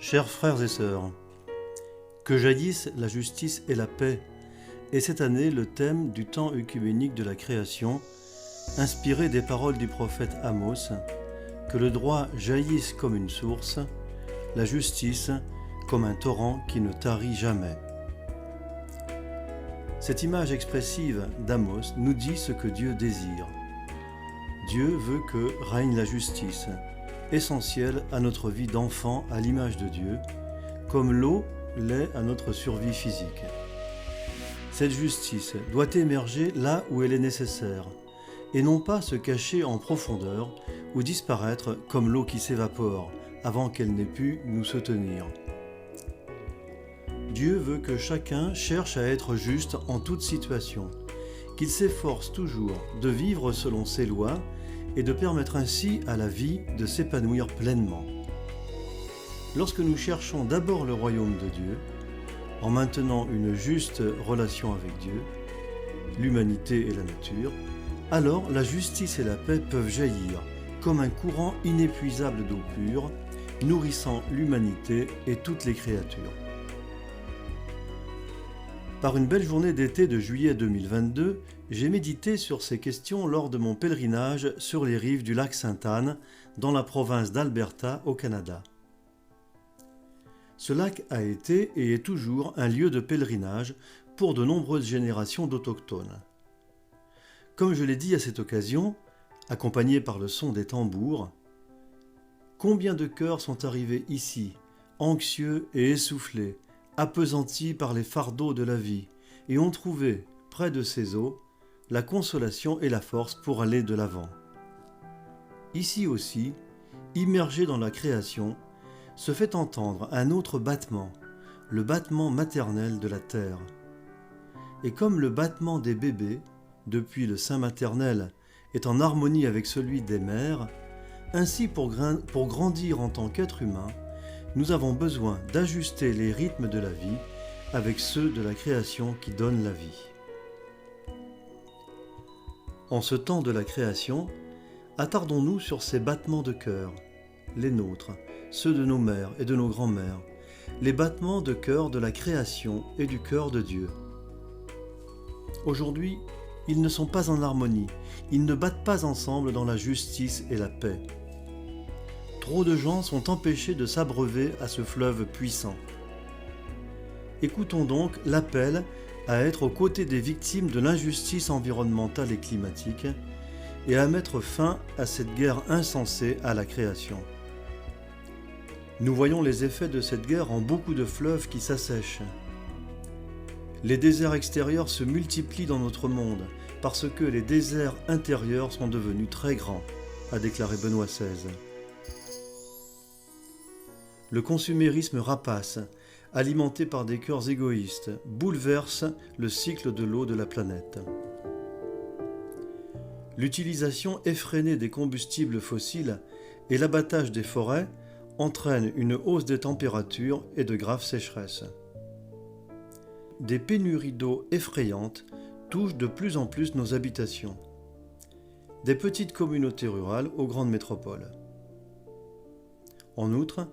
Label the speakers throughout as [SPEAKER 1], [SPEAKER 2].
[SPEAKER 1] Chers frères et sœurs, que jaillisse la justice et la paix est cette année le thème du temps œcuménique de la création, inspiré des paroles du prophète Amos, que le droit jaillisse comme une source, la justice comme un torrent qui ne tarit jamais. Cette image expressive d'Amos nous dit ce que Dieu désire. Dieu veut que règne la justice, essentielle à notre vie d'enfant à l'image de Dieu, comme l'eau l'est à notre survie physique. Cette justice doit émerger là où elle est nécessaire, et non pas se cacher en profondeur ou disparaître comme l'eau qui s'évapore avant qu'elle n'ait pu nous soutenir. Dieu veut que chacun cherche à être juste en toute situation, qu'il s'efforce toujours de vivre selon ses lois et de permettre ainsi à la vie de s'épanouir pleinement. Lorsque nous cherchons d'abord le royaume de Dieu, en maintenant une juste relation avec Dieu, l'humanité et la nature, alors la justice et la paix peuvent jaillir comme un courant inépuisable d'eau pure, nourrissant l'humanité et toutes les créatures. Par une belle journée d'été de juillet 2022, j'ai médité sur ces questions lors de mon pèlerinage sur les rives du lac Sainte-Anne, dans la province d'Alberta, au Canada. Ce lac a été et est toujours un lieu de pèlerinage pour de nombreuses générations d'Autochtones. Comme je l'ai dit à cette occasion, accompagné par le son des tambours, combien de cœurs sont arrivés ici, anxieux et essoufflés, appesantis par les fardeaux de la vie, et ont trouvé, près de ces eaux, la consolation et la force pour aller de l'avant. Ici aussi, immergé dans la création, se fait entendre un autre battement, le battement maternel de la terre. Et comme le battement des bébés, depuis le sein maternel, est en harmonie avec celui des mères, ainsi pour grandir en tant qu'être humain, nous avons besoin d'ajuster les rythmes de la vie avec ceux de la création qui donne la vie. En ce temps de la création, attardons-nous sur ces battements de cœur, les nôtres, ceux de nos mères et de nos grands-mères, les battements de cœur de la création et du cœur de Dieu. Aujourd'hui, ils ne sont pas en harmonie, ils ne battent pas ensemble dans la justice et la paix. Trop de gens sont empêchés de s'abreuver à ce fleuve puissant. Écoutons donc l'appel à être aux côtés des victimes de l'injustice environnementale et climatique et à mettre fin à cette guerre insensée à la création. Nous voyons les effets de cette guerre en beaucoup de fleuves qui s'assèchent. Les déserts extérieurs se multiplient dans notre monde parce que les déserts intérieurs sont devenus très grands, a déclaré Benoît XVI. Le consumérisme rapace, alimenté par des cœurs égoïstes, bouleverse le cycle de l'eau de la planète. L'utilisation effrénée des combustibles fossiles et l'abattage des forêts entraînent une hausse des températures et de graves sécheresses. Des pénuries d'eau effrayantes touchent de plus en plus nos habitations, des petites communautés rurales aux grandes métropoles. En outre,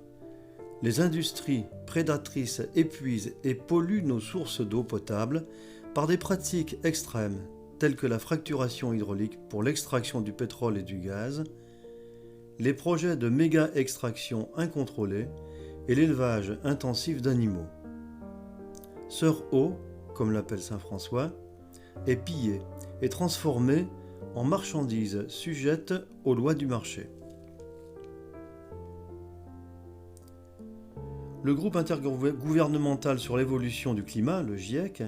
[SPEAKER 1] les industries prédatrices épuisent et polluent nos sources d'eau potable par des pratiques extrêmes telles que la fracturation hydraulique pour l'extraction du pétrole et du gaz, les projets de méga-extraction incontrôlés et l'élevage intensif d'animaux. Sœur Eau, comme l'appelle saint François, est pillée et transformée en marchandise sujette aux lois du marché. Le groupe intergouvernemental sur l'évolution du climat, le GIEC,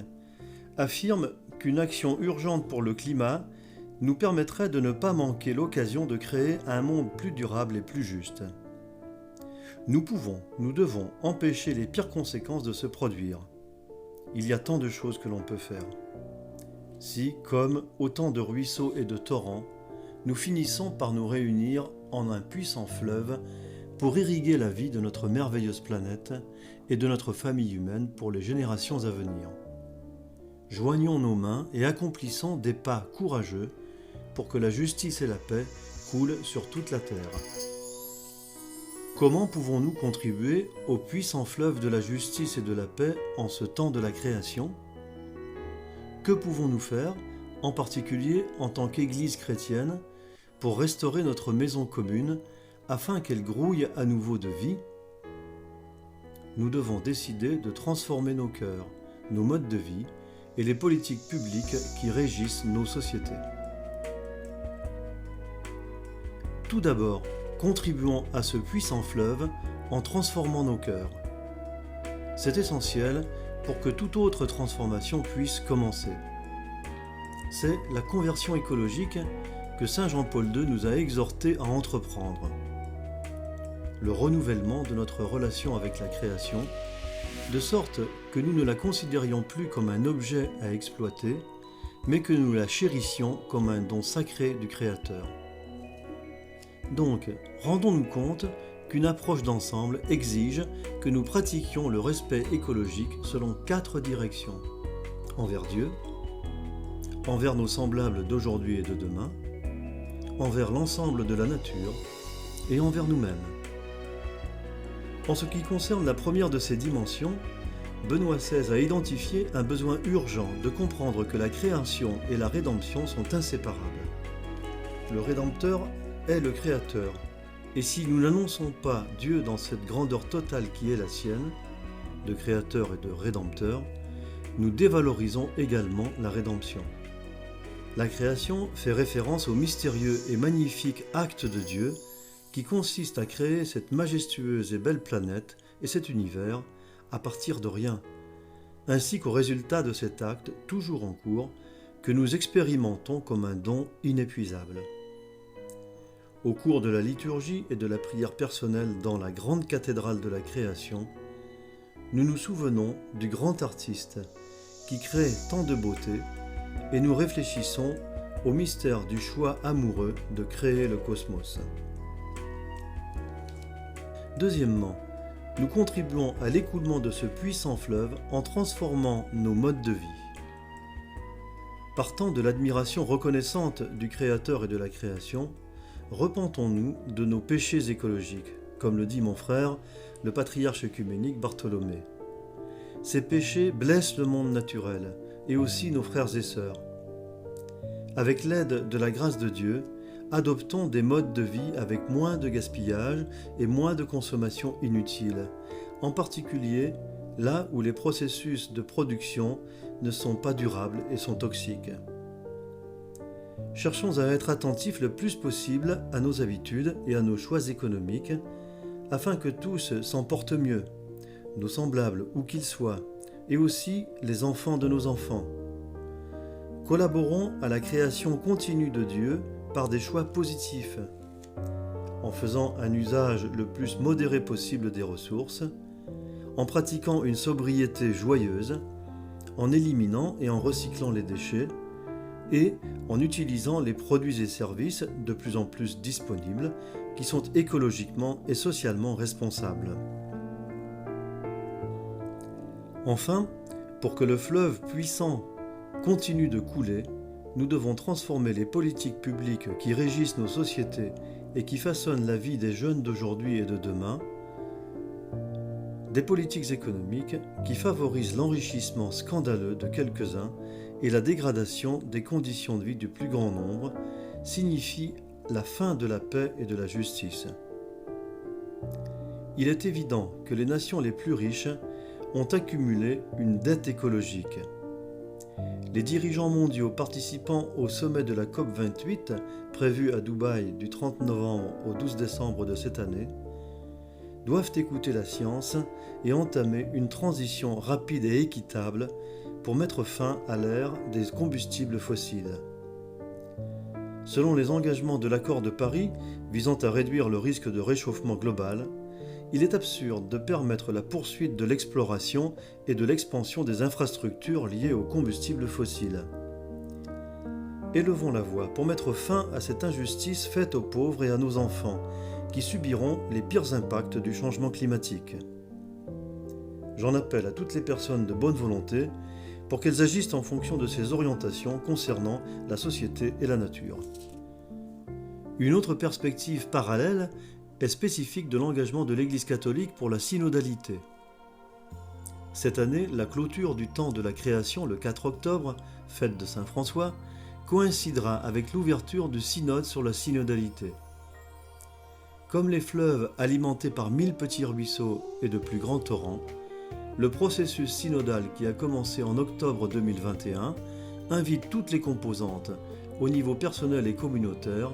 [SPEAKER 1] affirme qu'une action urgente pour le climat nous permettrait de ne pas manquer l'occasion de créer un monde plus durable et plus juste. Nous devons empêcher les pires conséquences de se produire. Il y a tant de choses que l'on peut faire. Si, comme autant de ruisseaux et de torrents, nous finissons par nous réunir en un puissant fleuve pour irriguer la vie de notre merveilleuse planète et de notre famille humaine pour les générations à venir. Joignons nos mains et accomplissons des pas courageux pour que la justice et la paix coulent sur toute la terre. Comment pouvons-nous contribuer au puissant fleuve de la justice et de la paix en ce temps de la création ? Que pouvons-nous faire, en particulier en tant qu'Église chrétienne, pour restaurer notre maison commune afin qu'elle grouille à nouveau de vie ? Nous devons décider de transformer nos cœurs, nos modes de vie et les politiques publiques qui régissent nos sociétés. Tout d'abord, contribuons à ce puissant fleuve en transformant nos cœurs. C'est essentiel pour que toute autre transformation puisse commencer. C'est la conversion écologique que Saint Jean-Paul II nous a exhortés à entreprendre. Le renouvellement de notre relation avec la création, de sorte que nous ne la considérions plus comme un objet à exploiter, mais que nous la chérissions comme un don sacré du Créateur. Donc, rendons-nous compte qu'une approche d'ensemble exige que nous pratiquions le respect écologique selon 4 directions. Envers Dieu, envers nos semblables d'aujourd'hui et de demain, envers l'ensemble de la nature et envers nous-mêmes. En ce qui concerne la première de ces dimensions, Benoît XVI a identifié un besoin urgent de comprendre que la création et la rédemption sont inséparables. Le Rédempteur est le Créateur, et si nous n'annonçons pas Dieu dans cette grandeur totale qui est la sienne, de Créateur et de Rédempteur, nous dévalorisons également la rédemption. La création fait référence au mystérieux et magnifique acte de Dieu qui consiste à créer cette majestueuse et belle planète et cet univers à partir de rien, ainsi qu'au résultat de cet acte toujours en cours que nous expérimentons comme un don inépuisable. Au cours de la liturgie et de la prière personnelle dans la grande cathédrale de la création, nous nous souvenons du grand artiste qui crée tant de beauté et nous réfléchissons au mystère du choix amoureux de créer le cosmos. Deuxièmement, nous contribuons à l'écoulement de ce puissant fleuve en transformant nos modes de vie. Partant de l'admiration reconnaissante du Créateur et de la création, repentons-nous de nos péchés écologiques, comme le dit mon frère, le patriarche œcuménique Bartholomée. Ces péchés blessent le monde naturel et aussi nos frères et sœurs. Avec l'aide de la grâce de Dieu, adoptons des modes de vie avec moins de gaspillage et moins de consommation inutile, en particulier là où les processus de production ne sont pas durables et sont toxiques. Cherchons à être attentifs le plus possible à nos habitudes et à nos choix économiques, afin que tous s'en portent mieux, nos semblables où qu'ils soient, et aussi les enfants de nos enfants. Collaborons à la création continue de Dieu par des choix positifs, en faisant un usage le plus modéré possible des ressources, en pratiquant une sobriété joyeuse, en éliminant et en recyclant les déchets, et en utilisant les produits et services de plus en plus disponibles qui sont écologiquement et socialement responsables. Enfin, pour que le fleuve puissant continue de couler, nous devons transformer les politiques publiques qui régissent nos sociétés et qui façonnent la vie des jeunes d'aujourd'hui et de demain, des politiques économiques qui favorisent l'enrichissement scandaleux de quelques-uns et la dégradation des conditions de vie du plus grand nombre, signifient la fin de la paix et de la justice. Il est évident que les nations les plus riches ont accumulé une dette écologique. Les dirigeants mondiaux participant au sommet de la COP28, prévu à Dubaï du 30 novembre au 12 décembre de cette année, doivent écouter la science et entamer une transition rapide et équitable pour mettre fin à l'ère des combustibles fossiles. Selon les engagements de l'accord de Paris visant à réduire le risque de réchauffement global, il est absurde de permettre la poursuite de l'exploration et de l'expansion des infrastructures liées aux combustibles fossiles. Élevons la voix pour mettre fin à cette injustice faite aux pauvres et à nos enfants, qui subiront les pires impacts du changement climatique. J'en appelle à toutes les personnes de bonne volonté pour qu'elles agissent en fonction de ces orientations concernant la société et la nature. Une autre perspective parallèle est spécifique de l'engagement de l'Église catholique pour la synodalité. Cette année, la clôture du temps de la création, le 4 octobre, fête de Saint François, coïncidera avec l'ouverture du synode sur la synodalité. Comme les fleuves alimentés par 1000 petits ruisseaux et de plus grands torrents, le processus synodal qui a commencé en octobre 2021 invite toutes les composantes, au niveau personnel et communautaire,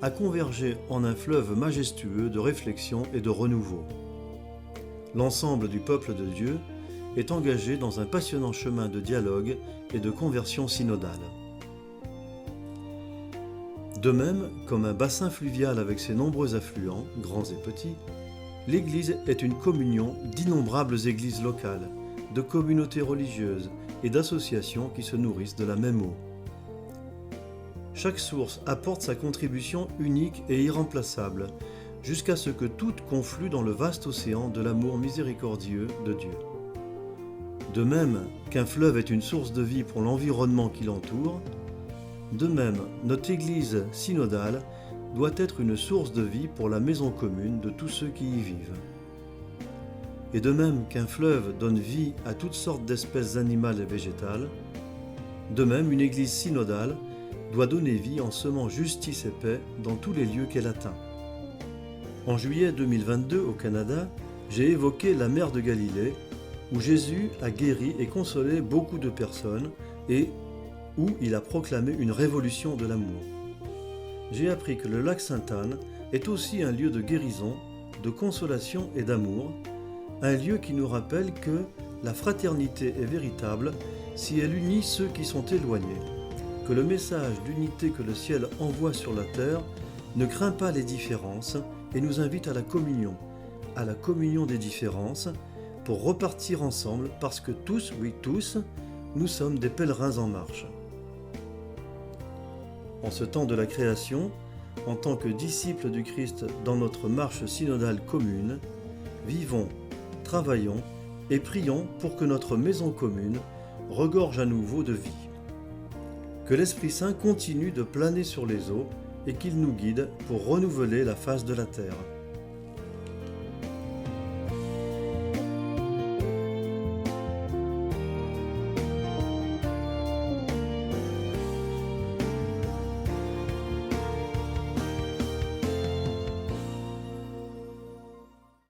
[SPEAKER 1] à converger en un fleuve majestueux de réflexion et de renouveau. L'ensemble du peuple de Dieu est engagé dans un passionnant chemin de dialogue et de conversion synodale. De même, comme un bassin fluvial avec ses nombreux affluents, grands et petits, l'Église est une communion d'innombrables églises locales, de communautés religieuses et d'associations qui se nourrissent de la même eau. Chaque source apporte sa contribution unique et irremplaçable, jusqu'à ce que toutes confluent dans le vaste océan de l'amour miséricordieux de Dieu. De même qu'un fleuve est une source de vie pour l'environnement qui l'entoure, de même notre Église synodale doit être une source de vie pour la maison commune de tous ceux qui y vivent. Et de même qu'un fleuve donne vie à toutes sortes d'espèces animales et végétales, de même une Église synodale doit donner vie en semant justice et paix dans tous les lieux qu'elle atteint. En juillet 2022, au Canada, j'ai évoqué la mer de Galilée, où Jésus a guéri et consolé beaucoup de personnes et où il a proclamé une révolution de l'amour. J'ai appris que le lac Sainte-Anne est aussi un lieu de guérison, de consolation et d'amour, un lieu qui nous rappelle que la fraternité est véritable si elle unit ceux qui sont éloignés, que le message d'unité que le ciel envoie sur la terre ne craint pas les différences et nous invite à la communion des différences, pour repartir ensemble parce que tous, oui tous, nous sommes des pèlerins en marche. En ce temps de la création, en tant que disciples du Christ dans notre marche synodale commune, vivons, travaillons et prions pour que notre maison commune regorge à nouveau de vie. Que l'Esprit Saint continue de planer sur les eaux et qu'il nous guide pour renouveler la face de la terre.